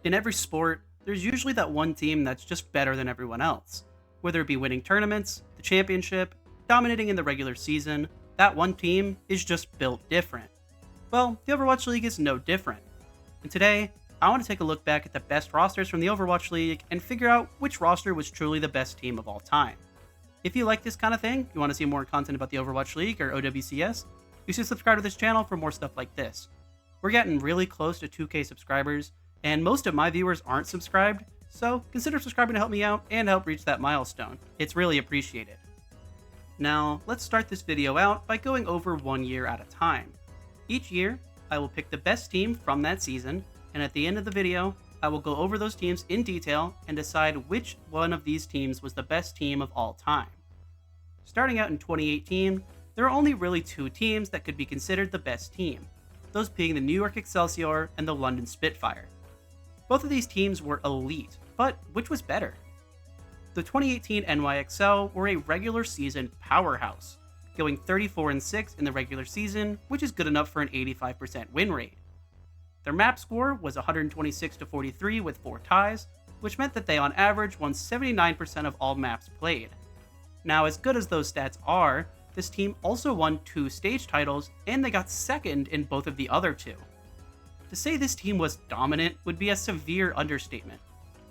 In every sport, there's usually that one team that's just better than everyone else. Whether it be winning tournaments, the championship, dominating in the regular season, that one team is just built different. Well, the Overwatch League is no different. And today, I want to take a look back at the best rosters from the Overwatch League and figure out which roster was truly the best team of all time. If you like this kind of thing, you want to see more content about the Overwatch League or OWCS, you should subscribe to this channel for more stuff like this. We're getting really close to 2K subscribers, and most of my viewers aren't subscribed, so consider subscribing to help me out and help reach that milestone. It's really appreciated. Now, let's start this video out by going over 1 year at a time. Each year, I will pick the best team from that season, and at the end of the video, I will go over those teams in detail and decide which one of these teams was the best team of all time. Starting out in 2018, there are only really two teams that could be considered the best team, those being the New York Excelsior and the London Spitfire. Both of these teams were elite, but which was better? The 2018 NYXL were a regular season powerhouse, going 34-6 in the regular season, which is good enough for an 85% win rate. Their map score was 126-43 with 4 ties, which meant that they on average won 79% of all maps played. Now, as good as those stats are, this team also won 2 stage titles, and they got second in both of the other 2. To say this team was dominant would be a severe understatement,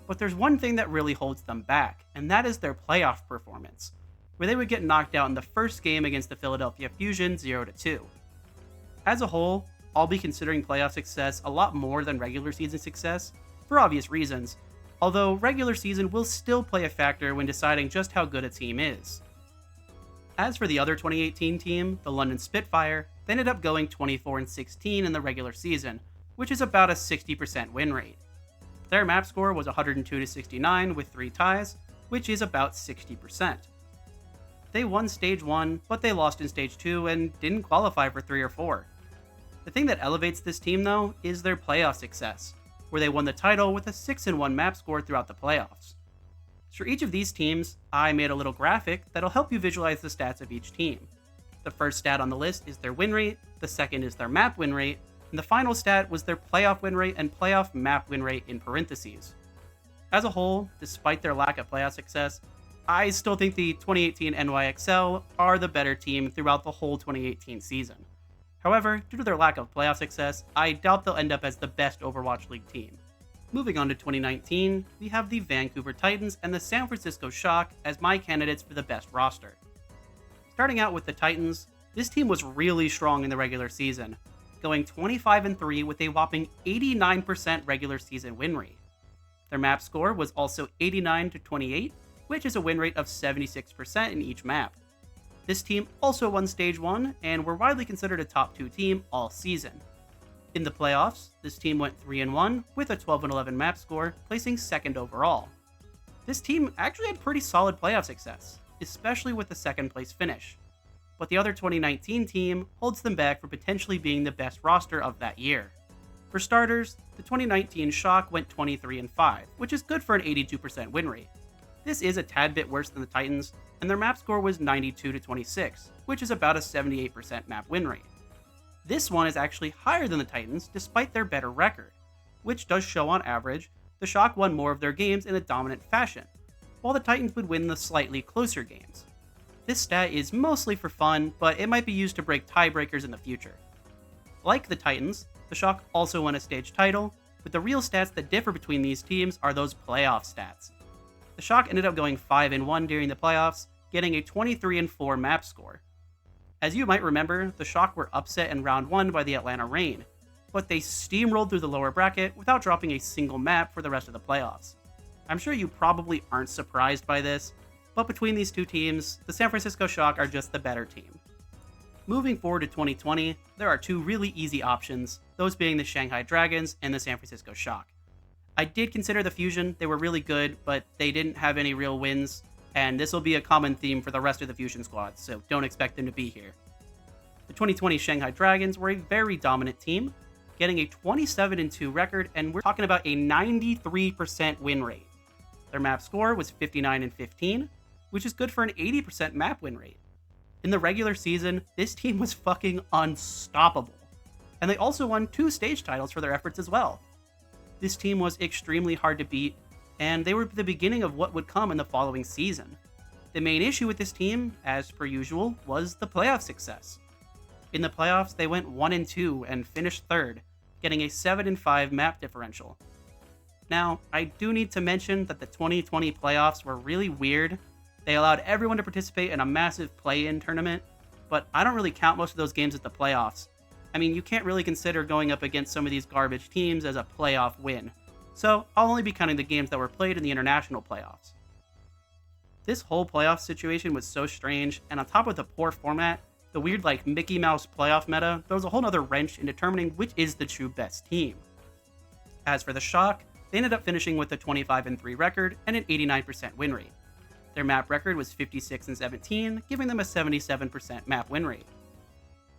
but there's one thing that really holds them back, and that is their playoff performance, where they would get knocked out in the first game against the Philadelphia Fusion 0-2. As a whole, I'll be considering playoff success a lot more than regular season success, for obvious reasons, although regular season will still play a factor when deciding just how good a team is. As for the other 2018 team, the London Spitfire, they ended up going 24-16 in the regular season, which is about a 60% win rate. Their map score was 102-69 with 3 ties, which is about 60%. They won Stage 1, but they lost in Stage 2 and didn't qualify for 3 or 4. The thing that elevates this team, though, is their playoff success, where they won the title with a 6-1 map score throughout the playoffs. For each of these teams, I made a little graphic that'll help you visualize the stats of each team. The first stat on the list is their win rate, the second is their map win rate, and the final stat was their playoff win rate and playoff map win rate in parentheses. As a whole, despite their lack of playoff success, I still think the 2018 NYXL are the better team throughout the whole 2018 season. However, due to their lack of playoff success, I doubt they'll end up as the best Overwatch League team. Moving on to 2019, we have the Vancouver Titans and the San Francisco Shock as my candidates for the best roster. Starting out with the Titans, this team was really strong in the regular season, going 25-3 with a whopping 89% regular season win rate. Their map score was also 89-28, which is a win rate of 76% in each map. This team also won Stage 1 and were widely considered a top 2 team all season. In the playoffs, this team went 3-1 with a 12-11 map score, placing second overall. This team actually had pretty solid playoff success, especially with the second place finish. But the other 2019 team holds them back from potentially being the best roster of that year. For starters, the 2019 Shock went 23-5, which is good for an 82% win rate. This is a tad bit worse than the Titans, and their map score was 92-26, which is about a 78% map win rate. This one is actually higher than the Titans despite their better record, which does show on average the Shock won more of their games in a dominant fashion, while the Titans would win the slightly closer games. This stat is mostly for fun, but it might be used to break tiebreakers in the future. Like the Titans, the Shock also won a stage title, but the real stats that differ between these teams are those playoff stats. The Shock ended up going 5-1 during the playoffs, getting a 23-4 map score. As you might remember, the Shock were upset in round 1 by the Atlanta Reign, but they steamrolled through the lower bracket without dropping a single map for the rest of the playoffs. I'm sure you probably aren't surprised by this, but between these two teams, the San Francisco Shock are just the better team. Moving forward to 2020, there are 2 really easy options, those being the Shanghai Dragons and the San Francisco Shock. I did consider the Fusion, they were really good, but they didn't have any real wins, and this will be a common theme for the rest of the Fusion squads, so don't expect them to be here. The 2020 Shanghai Dragons were a very dominant team, getting a 27-2 record, and we're talking about a 93% win rate. Their map score was 59-15, which is good for an 80% map win rate. In the regular season, this team was fucking unstoppable, and they also won 2 stage titles for their efforts as well. This team was extremely hard to beat, and they were the beginning of what would come in the following season. The main issue with this team, as per usual, was the playoff success. In the playoffs, they went 1-2 and finished third, getting a 7-5 map differential. Now, I do need to mention that the 2020 playoffs were really weird. They allowed everyone to participate in a massive play-in tournament, but I don't really count most of those games as the playoffs. I mean, you can't really consider going up against some of these garbage teams as a playoff win, so I'll only be counting the games that were played in the international playoffs. This whole playoff situation was so strange, and on top of the poor format, the weird Mickey Mouse playoff meta throws a whole other wrench in determining which is the true best team. As for the Shock, they ended up finishing with a 25-3 record and an 89% win rate. Their map record was 56-17, giving them a 77% map win rate.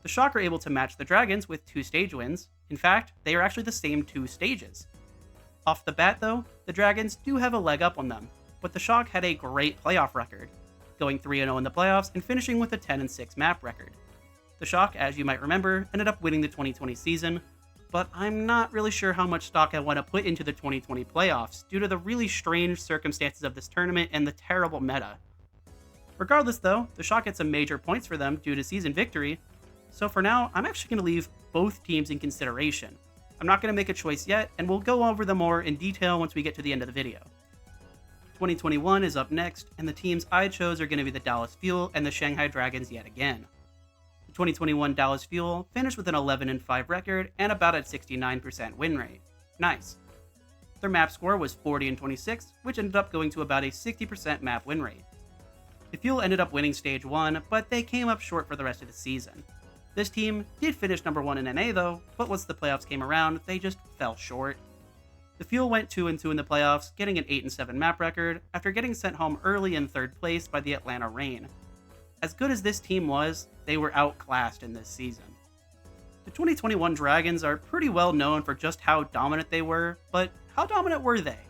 The Shock are able to match the Dragons with 2 stage wins. In fact, they are actually the same 2 stages. Off the bat though, the Dragons do have a leg up on them, but the Shock had a great playoff record, going 3-0 in the playoffs and finishing with a 10-6 map record. The Shock, as you might remember, ended up winning the 2020 season, but I'm not really sure how much stock I want to put into the 2020 playoffs due to the really strange circumstances of this tournament and the terrible meta. Regardless though, the Shock get some major points for them due to season victory, so for now, I'm actually going to leave both teams in consideration. I'm not going to make a choice yet, and we'll go over them more in detail once we get to the end of the video. 2021 is up next, and the teams I chose are going to be the Dallas Fuel and the Shanghai Dragons yet again. The 2021 Dallas Fuel finished with an 11-5 record and about a 69% win rate. Nice. Their map score was 40-26, which ended up going to about a 60% map win rate. The Fuel ended up winning Stage 1, but they came up short for the rest of the season. This team did finish number 1 in NA though, but once the playoffs came around, they just fell short. The Fuel went 2-2 in the playoffs, getting an 8-7 map record after getting sent home early in 3rd place by the Atlanta Reign. As good as this team was, they were outclassed in this season. The 2021 Dragons are pretty well known for just how dominant they were, but how dominant were they?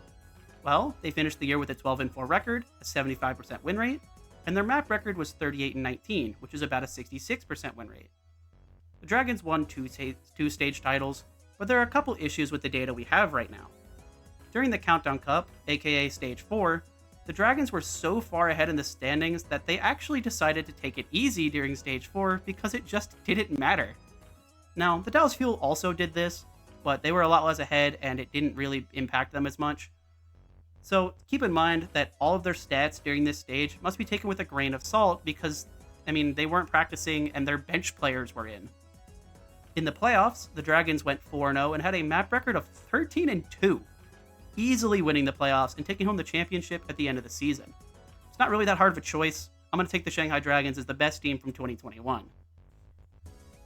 Well, they finished the year with a 12-4 record, a 75% win rate, and their map record was 38-19, which is about a 66% win rate. The Dragons won two stage titles, but there are a couple issues with the data we have right now. During the Countdown Cup, aka Stage 4, the Dragons were so far ahead in the standings that they actually decided to take it easy during Stage 4 because it just didn't matter. Now, the Dallas Fuel also did this, but they were a lot less ahead and it didn't really impact them as much. So keep in mind that all of their stats during this stage must be taken with a grain of salt because, they weren't practicing and their bench players were in. In the playoffs, the Dragons went 4-0 and had a map record of 13-2, easily winning the playoffs and taking home the championship at the end of the season. It's not really that hard of a choice. I'm going to take the Shanghai Dragons as the best team from 2021.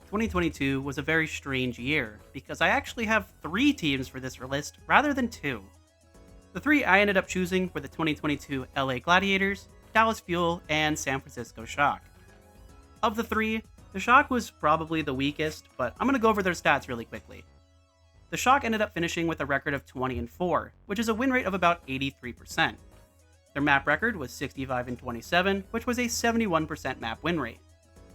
2022 was a very strange year because I actually have 3 teams for this list rather than 2. The 3 I ended up choosing were the 2022 LA Gladiators, Dallas Fuel, and San Francisco Shock. Of the 3, the Shock was probably the weakest, but I'm going to go over their stats really quickly. The Shock ended up finishing with a record of 20-4, which is a win rate of about 83%. Their map record was 65-27, which was a 71% map win rate.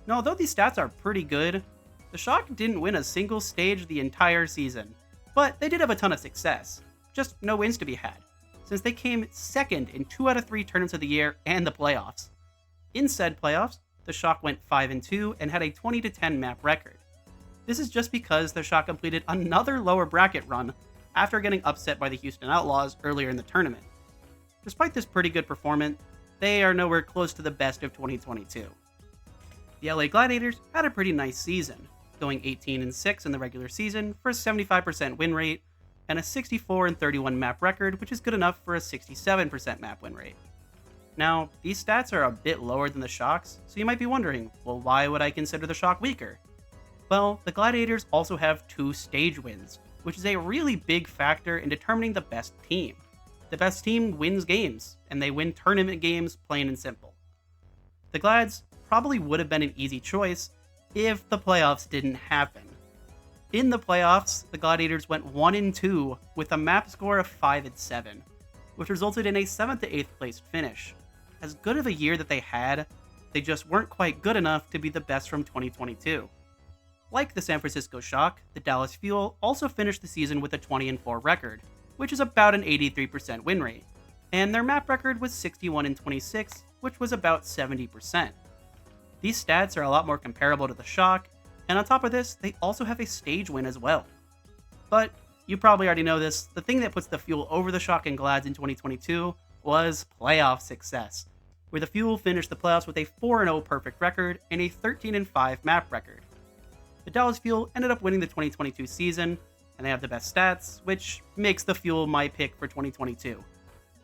Now, although these stats are pretty good, the Shock didn't win a single stage the entire season, but they did have a ton of success, just no wins to be had, since they came second in 2 out of 3 tournaments of the year and the playoffs. In said playoffs, the Shock went 5-2 and had a 20-10 map record. This is just because the Shock completed another lower bracket run after getting upset by the Houston Outlaws earlier in the tournament. Despite this pretty good performance, they are nowhere close to the best of 2022. The LA Gladiators had a pretty nice season, going 18-6 in the regular season for a 75% win rate and a 64-31 map record, which is good enough for a 67% map win rate. Now, these stats are a bit lower than the Shock's, so you might be wondering, well, why would I consider the Shock weaker? Well, the Gladiators also have 2 stage wins, which is a really big factor in determining the best team. The best team wins games, and they win tournament games plain and simple. The Glads probably would have been an easy choice if the playoffs didn't happen. In the playoffs, the Gladiators went 1-2 with a map score of 5-7, which resulted in a 7th to 8th place finish. As good of a year that they had, they just weren't quite good enough to be the best from 2022. Like the San Francisco Shock, the Dallas Fuel also finished the season with a 20-4 record, which is about an 83% win rate, and their map record was 61-26, which was about 70%. These stats are a lot more comparable to the Shock, and on top of this, they also have a stage win as well. But you probably already know this, the thing that puts the Fuel over the Shock and Glads in 2022 was playoff success, where the Fuel finished the playoffs with a 4-0 perfect record and a 13-5 map record. The Dallas Fuel ended up winning the 2022 season, and they have the best stats, which makes the Fuel my pick for 2022.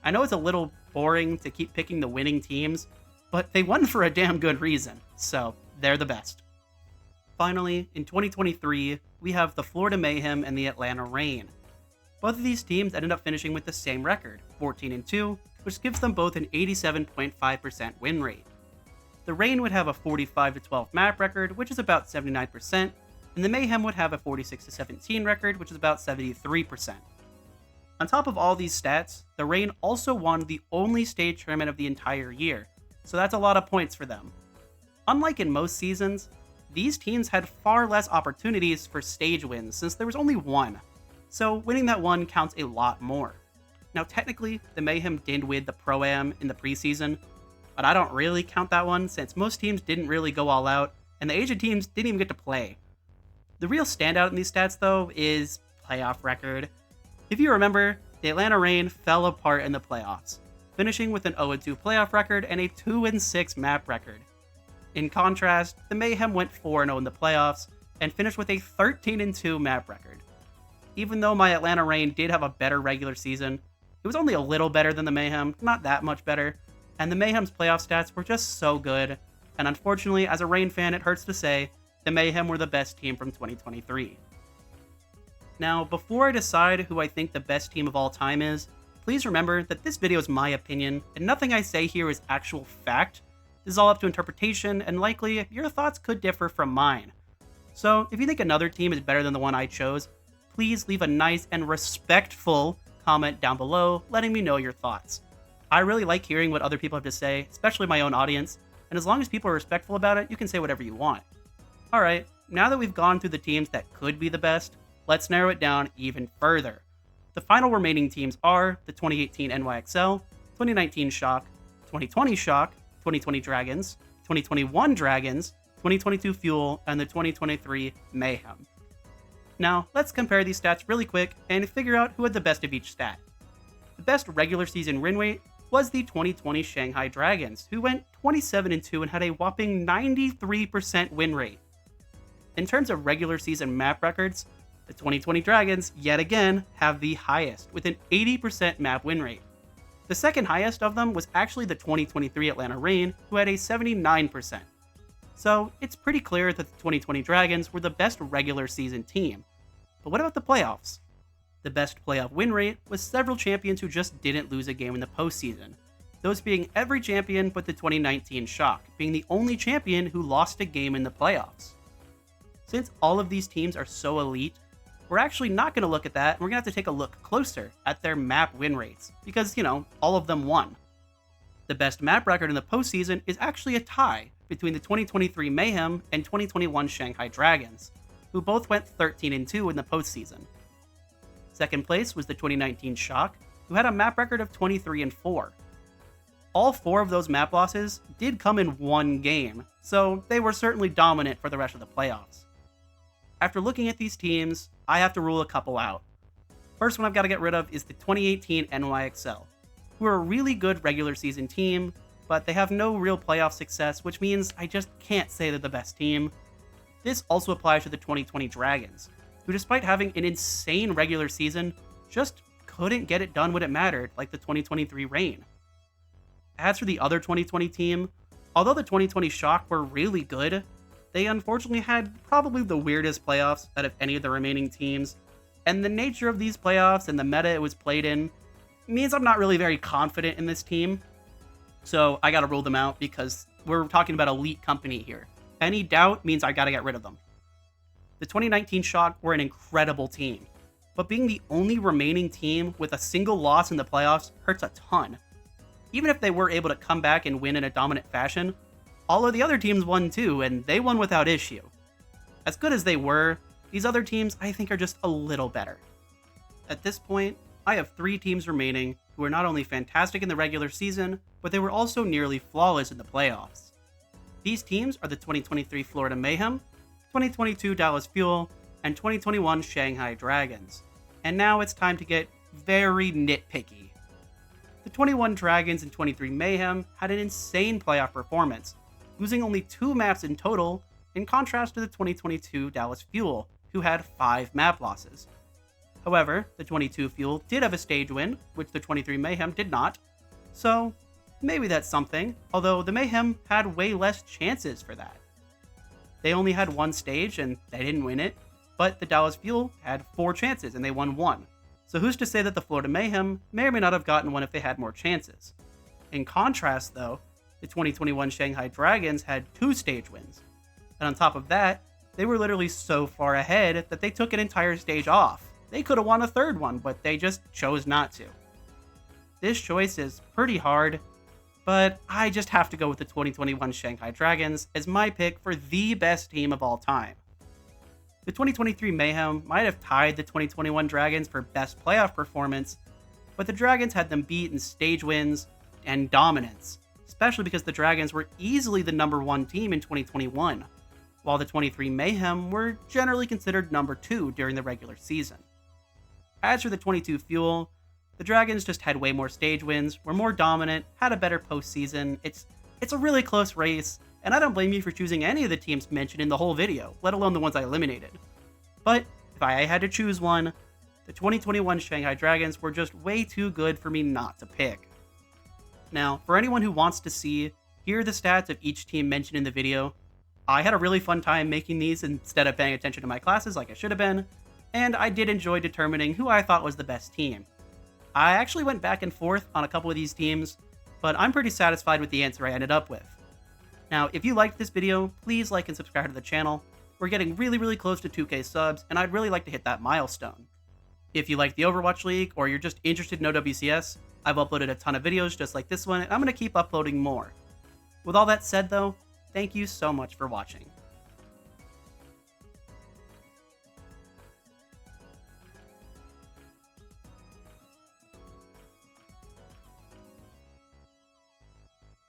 I know it's a little boring to keep picking the winning teams, but they won for a damn good reason, so they're the best. Finally, in 2023, we have the Florida Mayhem and the Atlanta Reign. Both of these teams ended up finishing with the same record, 14-2, which gives them both an 87.5% win rate. The Reign would have a 45-12 map record, which is about 79%, and the Mayhem would have a 46-17 record, which is about 73%. On top of all these stats, the Reign also won the only stage tournament of the entire year, so that's a lot of points for them. Unlike in most seasons, these teams had far less opportunities for stage wins since there was only one, so winning that one counts a lot more. Now technically, the Mayhem did win the Pro-Am in the preseason, but I don't really count that one since most teams didn't really go all out, and the Asian teams didn't even get to play. The real standout in these stats though is playoff record. If you remember, the Atlanta Reign fell apart in the playoffs, finishing with an 0-2 playoff record and a 2-6 map record. In contrast, the Mayhem went 4-0 in the playoffs and finished with a 13-2 map record. Even though my Atlanta Reign did have a better regular season, it was only a little better than the Mayhem, not that much better, and the Mayhem's playoff stats were just so good, and unfortunately, as a Reign fan, it hurts to say, the Mayhem were the best team from 2023. Now, before I decide who I think the best team of all time is, please remember that this video is my opinion, and nothing I say here is actual fact. This is all up to interpretation, and likely, your thoughts could differ from mine. So, if you think another team is better than the one I chose, please leave a nice and respectful comment down below, letting me know your thoughts. I really like hearing what other people have to say, especially my own audience, and as long as people are respectful about it, you can say whatever you want. Alright, now that we've gone through the teams that could be the best, let's narrow it down even further. The final remaining teams are the 2018 NYXL, 2019 Shock, 2020 Shock, 2020 Dragons, 2021 Dragons, 2022 Fuel, and the 2023 Mayhem. Now, let's compare these stats really quick and figure out who had the best of each stat. The best regular season win rate was the 2020 Shanghai Dragons, who went 27-2 and had a whopping 93% win rate. In terms of regular season map records, the 2020 Dragons, yet again, have the highest, with an 80% map win rate. The second highest of them was actually the 2023 Atlanta Reign, who had a 79%. So, it's pretty clear that the 2020 Dragons were the best regular season team. But what about the playoffs? The best playoff win rate was several champions who just didn't lose a game in the postseason. Those being every champion but the 2019 Shock, being the only champion who lost a game in the playoffs. Since all of these teams are so elite, we're actually not going to look at that, and we're going to have to take a look closer at their map win rates, because, all of them won. The best map record in the postseason is actually a tie between the 2023 Mayhem and 2021 Shanghai Dragons, who both went 13-2 in the postseason. Second place was the 2019 Shock, who had a map record of 23-4. All four of those map losses did come in one game, so they were certainly dominant for the rest of the playoffs. After looking at these teams, I have to rule a couple out. First one I've got to get rid of is the 2018 NYXL, who are a really good regular season team, but they have no real playoff success, which means I just can't say they're the best team. This also applies to the 2020 Dragons, who despite having an insane regular season, just couldn't get it done when it mattered, like the 2023 Reign. As for the other 2020 team, although the 2020 Shock were really good, they unfortunately had probably the weirdest playoffs out of any of the remaining teams, and the nature of these playoffs and the meta it was played in means I'm not really very confident in this team. So I gotta rule them out because we're talking about elite company here. Any doubt means I gotta get rid of them. The 2019 Shock were an incredible team, but being the only remaining team with a single loss in the playoffs hurts a ton. Even if they were able to come back and win in a dominant fashion, all of the other teams won too, and they won without issue. As good as they were, these other teams I think are just a little better. At this point, I have 3 teams remaining who were not only fantastic in the regular season, but they were also nearly flawless in the playoffs. These teams are the 2023 Florida Mayhem, 2022 Dallas Fuel, and 2021 Shanghai Dragons. And now it's time to get very nitpicky. The 21 Dragons and 23 Mayhem had an insane playoff performance, losing only 2 maps in total, in contrast to the 2022 Dallas Fuel, who had 5 map losses. However, the 22 Fuel did have a stage win, which the 23 Mayhem did not, so maybe that's something, although the Mayhem had way less chances for that. They only had 1 stage and they didn't win it, but the Dallas Fuel had 4 chances and they won 1. So who's to say that the Florida Mayhem may or may not have gotten one if they had more chances? In contrast though, the 2021 Shanghai Dragons had 2 stage wins. And on top of that, they were literally so far ahead that they took an entire stage off. They could have won a 3rd one, but they just chose not to. This choice is pretty hard, but I just have to go with the 2021 Shanghai Dragons as my pick for the best team of all time. The 2023 Mayhem might have tied the 2021 Dragons for best playoff performance, but the Dragons had them beat in stage wins and dominance, especially because the Dragons were easily the number 1 team in 2021, while the 23 Mayhem were generally considered number 2 during the regular season. As for the 22 Fuel, the Dragons just had way more stage wins, were more dominant, had a better postseason. It's a really close race, and I don't blame you for choosing any of the teams mentioned in the whole video, let alone the ones I eliminated. But if I had to choose one, the 2021 Shanghai Dragons were just way too good for me not to pick. Now, for anyone who wants to see, here are the stats of each team mentioned in the video. I had a really fun time making these instead of paying attention to my classes like I should have been, and I did enjoy determining who I thought was the best team. I actually went back and forth on a couple of these teams, but I'm pretty satisfied with the answer I ended up with. Now, if you liked this video, please like and subscribe to the channel. We're getting really close to 2K subs, and I'd really like to hit that milestone. If you like the Overwatch League, or you're just interested in OWCS, I've uploaded a ton of videos just like this one, and I'm going to keep uploading more. With all that said though, thank you so much for watching.